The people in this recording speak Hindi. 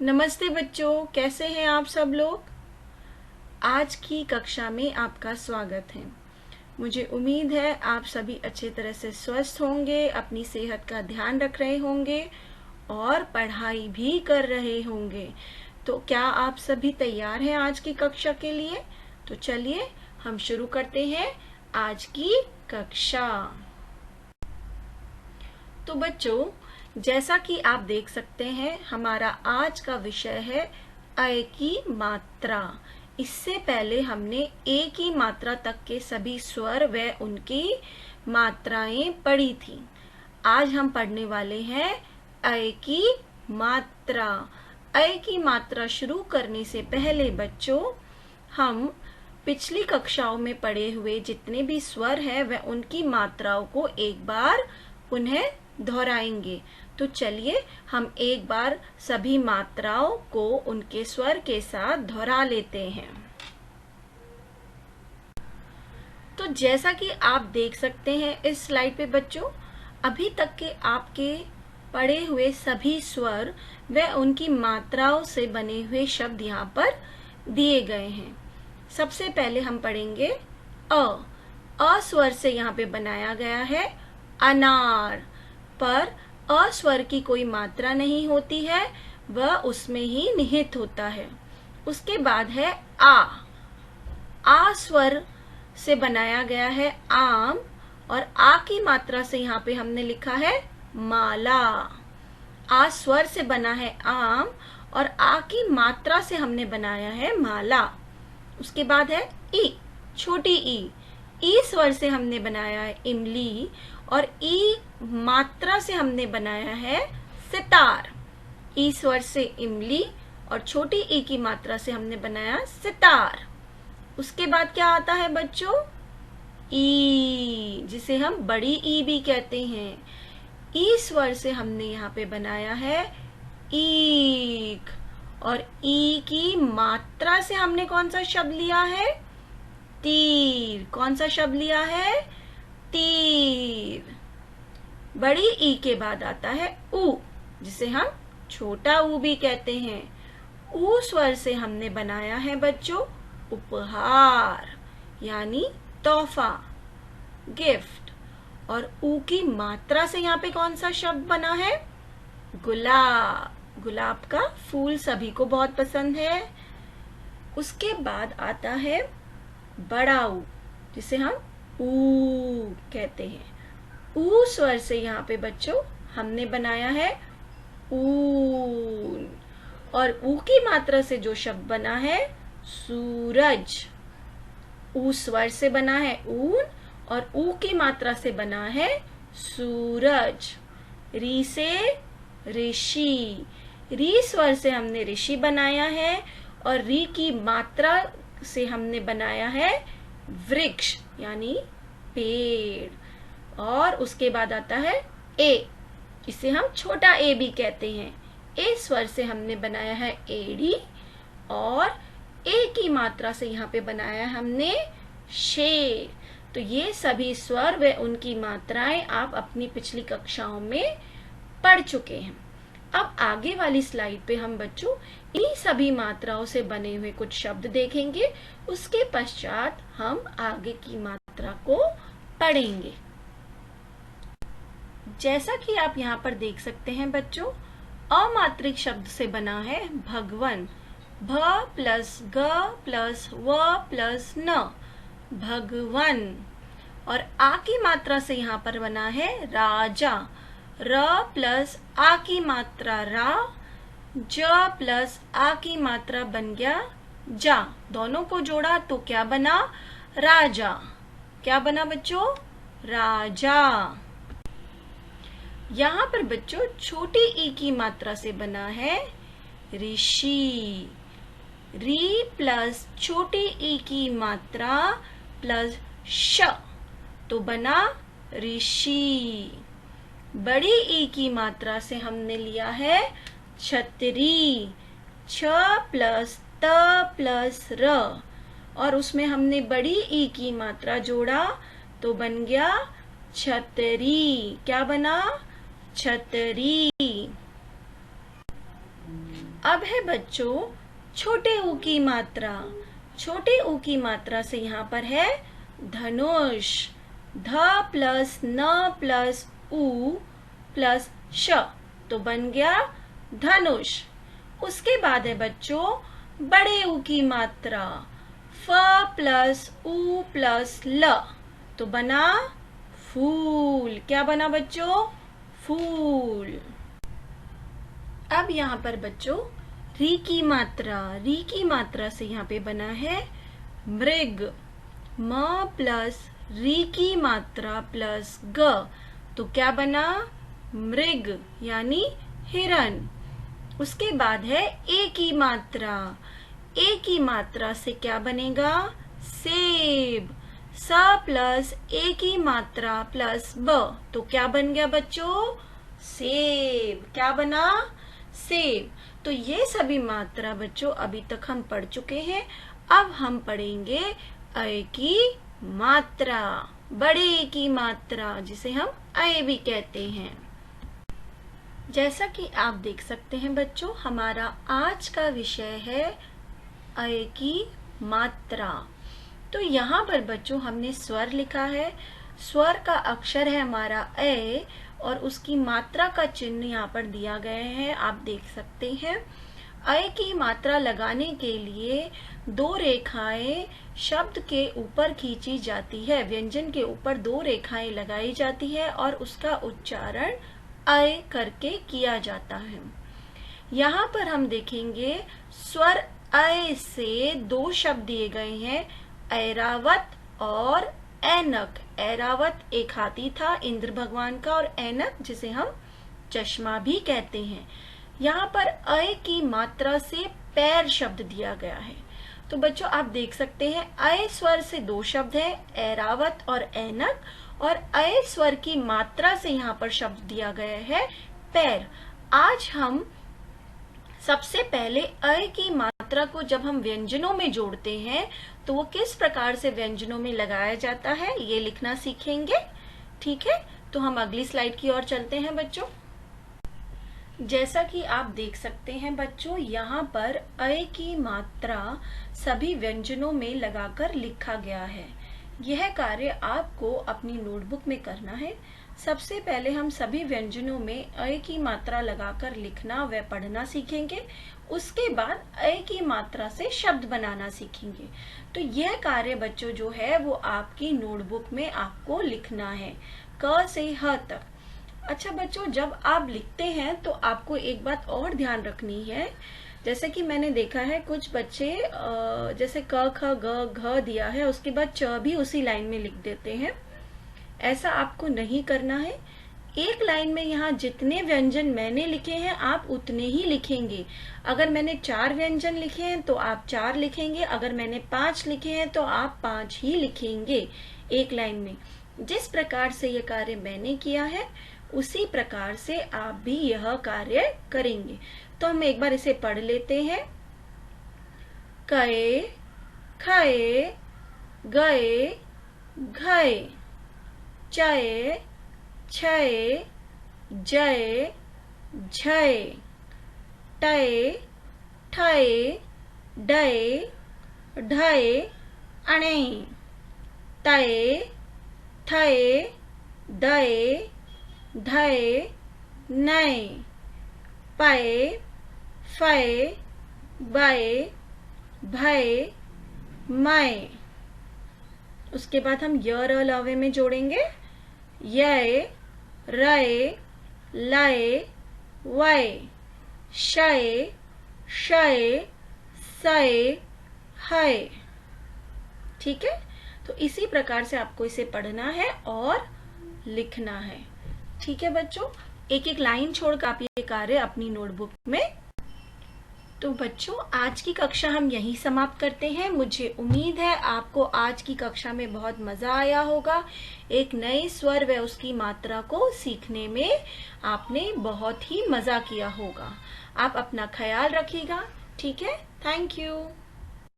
नमस्ते बच्चों, कैसे हैं आप सब लोग। आज की कक्षा में आपका स्वागत है। मुझे उम्मीद है आप सभी अच्छे तरह से स्वस्थ होंगे, अपनी सेहत का ध्यान रख रहे होंगे और पढ़ाई भी कर रहे होंगे। तो क्या आप सभी तैयार हैं आज की कक्षा के लिए? तो चलिए हम शुरू करते हैं आज की कक्षा। तो बच्चों, जैसा कि आप देख सकते हैं, हमारा आज का विषय है अ की मात्रा। इससे पहले हमने ए की मात्रा तक के सभी स्वर व उनकी मात्राएं पढ़ी थी। आज हम पढ़ने वाले हैं अ की मात्रा। अ की मात्रा शुरू करने से पहले बच्चों, हम पिछली कक्षाओं में पढ़े हुए जितने भी स्वर हैं वह उनकी मात्राओं को एक बार पुनः दोहराएंगे। तो चलिए हम एक बार सभी मात्राओं को उनके स्वर के साथ दोहरा लेते हैं। तो जैसा कि आप देख सकते हैं इस स्लाइड पे बच्चों, अभी तक के आपके पढ़े हुए सभी स्वर व उनकी मात्राओं से बने हुए शब्द यहाँ पर दिए गए हैं। सबसे पहले हम पढ़ेंगे अ स्वर से यहाँ पे बनाया गया है अनार, पर अ स्वर की कोई मात्रा नहीं होती है, वह उसमें ही निहित होता है। उसके बाद है आ स्वर से बनाया गया है आम, और आ की मात्रा से यहाँ पे हमने लिखा है माला। आ स्वर से बना है आम और आ की मात्रा से हमने बनाया है माला। उसके बाद है ई, छोटी ई स्वर से हमने बनाया है इमली, और ई मात्रा से हमने बनाया है सितार। ई स्वर से इमली और छोटी ई की मात्रा से हमने बनाया सितार। उसके बाद क्या आता है बच्चों? ई, जिसे हम बड़ी ई भी कहते हैं। ई स्वर से हमने यहाँ पे बनाया है ईक, और ई की मात्रा से हमने कौन सा शब्द लिया है? तीर। कौन सा शब्द लिया है? तीर। बड़ी ई के बाद आता है ऊ, जिसे हम छोटा ऊ भी कहते हैं। ऊ स्वर से हमने बनाया है बच्चों उपहार, यानी तोहफा, गिफ्ट। और ऊ की मात्रा से यहाँ पे कौन सा शब्द बना है? गुलाब। गुलाब का फूल सभी को बहुत पसंद है। उसके बाद आता है बड़ा ऊ, जिसे हम ऊ कहते हैं। ऊ स्वर से यहाँ पे बच्चों हमने बनाया है ऊन, और ऊ की मात्रा से जो शब्द बना है सूरज। ऊ स्वर से बना है ऊन और ऊ की मात्रा से बना है सूरज। री से ऋषि। री स्वर से हमने ऋषि बनाया है, और री की मात्रा से हमने बनाया है वृक्ष, यानी पेड़। और उसके बाद आता है ए, इसे हम छोटा ए भी कहते हैं। ए स्वर से हमने बनाया है एड़ी, और ए की मात्रा से यहाँ पे बनाया हमने शेर। तो ये सभी स्वर व उनकी मात्राएं आप अपनी पिछली कक्षाओं में पढ़ चुके हैं। अब आगे वाली स्लाइड पे हम बच्चों इन्हीं सभी मात्राओं से बने हुए कुछ शब्द देखेंगे। उसके पश्चात हम आगे की मात्रा को पढ़ेंगे। जैसा कि आप यहाँ पर देख सकते हैं बच्चों, अमात्रिक शब्द से बना है भगवन। भ प्लस ग प्लस व प्लस न, भगवन। और आ की मात्रा से यहाँ पर बना है राजा। र प्लस आ की मात्रा रा, ज प्लस आ की मात्रा बन गया जा। दोनों को जोड़ा तो क्या बना? राजा। क्या बना बच्चों? राजा। यहाँ पर बच्चों छोटी ई की मात्रा से बना है ऋषि। री प्लस छोटी ई की मात्रा प्लस श, तो बना ऋषि। बड़ी ई की मात्रा से हमने लिया है छतरी। छ प्लस त प्लस र, और उसमें हमने बड़ी ई की मात्रा जोड़ा तो बन गया छतरी। क्या बना? छतरी। अब है बच्चों छोटे ऊ की मात्रा। छोटे ऊ की मात्रा से यहाँ पर है धनुष। ध प्लस न प्लस ऊ प्लस श, तो बन गया धनुष। उसके बाद है बच्चों बड़े ऊ की मात्रा। फ प्लस ऊ प्लस ल, तो बना फूल। क्या बना बच्चों? फूल। अब यहाँ पर बच्चों री की मात्रा। री की मात्रा से यहाँ पे बना है मृग। म प्लस री की मात्रा प्लस ग, तो क्या बना? मृग यानी हिरन। उसके बाद है ए की मात्रा। ए की मात्रा से क्या बनेगा? सेब। स प्लस ए की मात्रा प्लस ब, तो क्या बन गया बच्चों? सेब। क्या बना? सेब। तो ये सभी मात्रा बच्चों अभी तक हम पढ़ चुके हैं। अब हम पढ़ेंगे अ की मात्रा, बड़े की मात्रा, जिसे हम अ भी कहते हैं। जैसा कि आप देख सकते हैं बच्चों, हमारा आज का विषय है अ की मात्रा। तो यहाँ पर बच्चों हमने स्वर लिखा है। स्वर का अक्षर है हमारा अ और उसकी मात्रा का चिन्ह यहाँ पर दिया गया है, आप देख सकते हैं। अ की मात्रा लगाने के लिए दो रेखाएं शब्द के ऊपर खींची जाती है। व्यंजन के ऊपर दो रेखाएं लगाई जाती है और उसका उच्चारण अ करके किया जाता है। यहाँ पर हम देखेंगे स्वर अ से दो शब्द दिए गए हैं, ऐरावत और ऐनक। ऐरावत एक हाथी था इंद्र भगवान का, और ऐनक जिसे हम चश्मा भी कहते हैं। यहाँ पर अ की मात्रा से पैर शब्द दिया गया है। तो बच्चों आप देख सकते हैं अ स्वर से दो शब्द है, ऐरावत और ऐनक, और अ स्वर की मात्रा से यहाँ पर शब्द दिया गया है पैर। आज हम सबसे पहले अ की मात्रा को जब हम व्यंजनों में जोड़ते हैं तो वो किस प्रकार से व्यंजनों में लगाया जाता है ये लिखना सीखेंगे। ठीक है, तो हम अगली स्लाइड की ओर चलते हैं बच्चों। जैसा कि आप देख सकते हैं बच्चों, यहाँ पर अ की मात्रा सभी व्यंजनों में लगाकर लिखा गया है। यह कार्य आपको अपनी नोटबुक में करना है। सबसे पहले हम सभी व्यंजनों में अ की मात्रा लगाकर लिखना व पढ़ना सीखेंगे। उसके बाद अ की मात्रा से शब्द बनाना सीखेंगे। तो यह कार्य बच्चों जो है वो आपकी नोटबुक में आपको लिखना है, क से ह तक। अच्छा बच्चों, जब आप लिखते हैं तो आपको एक बात और ध्यान रखनी है। जैसे कि मैंने देखा है कुछ बच्चे जैसे क ख ग घ दिया है, उसके बाद च भी उसी लाइन में लिख देते हैं। ऐसा आपको नहीं करना है। एक लाइन में यहाँ जितने व्यंजन मैंने लिखे हैं आप उतने ही लिखेंगे। अगर मैंने 4 व्यंजन लिखे हैं तो आप 4 लिखेंगे, अगर मैंने 5 लिखे हैं तो आप 5 ही लिखेंगे एक लाइन में। जिस प्रकार से यह कार्य मैंने किया है उसी प्रकार से आप भी यह कार्य करेंगे। तो हम एक बार इसे पढ़ लेते हैं। कए, खाए, गए, घए, चए, छए, जय, झय, टए, ठए, डए, ढए, अणे, तए, थए, दए, ढए, नए, पए, फए, बए, भए, मए। उसके बाद हम य र लवे में जोड़ेंगे। यय, रय, लय, वय, शय, शय, सय, हय। ठीक है, तो इसी प्रकार से आपको इसे पढ़ना है और लिखना है। ठीक है बच्चों, एक एक लाइन छोड़कर आप ये कार्य अपनी नोटबुक में। तो बच्चों आज की कक्षा हम यहीं समाप्त करते हैं। मुझे उम्मीद है आपको आज की कक्षा में बहुत मजा आया होगा। एक नए स्वर व उसकी मात्रा को सीखने में आपने बहुत ही मजा किया होगा। आप अपना ख्याल रखिएगा। ठीक है, थैंक यू।